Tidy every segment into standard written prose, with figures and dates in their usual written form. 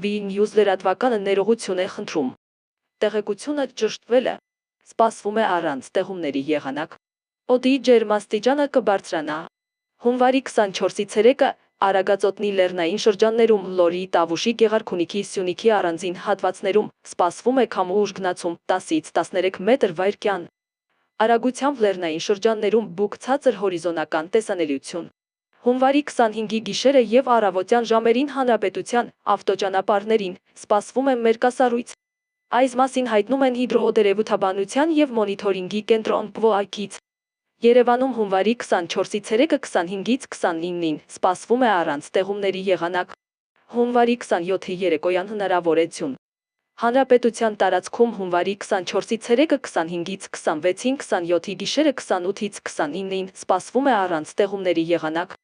V-News լրատվականը ներողություն է խնդրում։ Տեղեկությունը ճշտվել է։ Սպասվում է առանց տեղումների եղանակ։ Օդի ջերմաստիճանը կբարձրանա։ Հունվարի 24-ից 3-ը Արագածոտնի լեռնային շրջաններում, Լորի, Տավուշի, Գեղարքունիքի, Սյունիքի առանձին հատվածներում սպասվում է քամու ուժգնացում 10-ից 13 մետր/վայրկյան։ Արագությամբ լեռնային շրջաններում բուք ցածր հորիզոնական տեսանելիություն։ Հունվարի 25-ի գիշերը և առավոտյան ժամերին հանրապետության ավտոճանապարհներին սպասվում է մերկասառույց։ Այս մասին հայտնում են հիդրոօդերևութաբանության և մոնիթորինգի կենտրոն ՊՎԱԿ-ից։ Երևանում հունվարի 24-ից 3-ը 25-ից 29-ին սպասվում է առանց տեղումների եղանակ։ Հունվարի 27-ի երեկոյան հնարավոր է ձյուն։ Հանրապետության տարածքում հունվարի 24-ից 3-ը 25-ից 26-ին, 27-ի գիշերը 28-ից 29-ին սպասվում է առանց տեղումների եղանակ։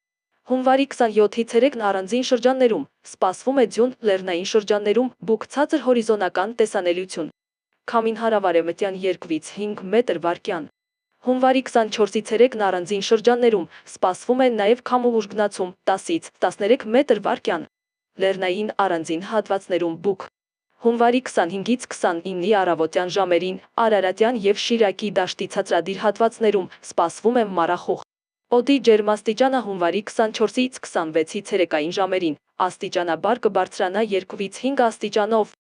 Հունվարի 27-ից 3-ն առանձին շրջաններում սպասվում է ձյուն, լեռնային շրջաններում բուք ցածր հորիզոնական տեսանելիություն։ Քամին հարավարևմտյան 2-ից 5 մետր/վայրկյան։ Հունվարի 24-ից 3-ն առանձին շրջաններում սպասվում է նաև քամու ուժգնացում 10-ից 13 մետր/վայրկյան։ Լեռնային առանձին հատվածներում բուք։ Հունվարի 25-ից 29-ի առավոտյան ժամերին Արարատյան և Շիրակի դաշտի ցածրադիր հատվածներում սպասվում է մառախուղ։ Օդի ջերմաստիճանը հունվարի 24-ից 26-ի ցերեկային ժամերին աստիճանաբար կբարձրանա 2-ից 5 աստիճանով։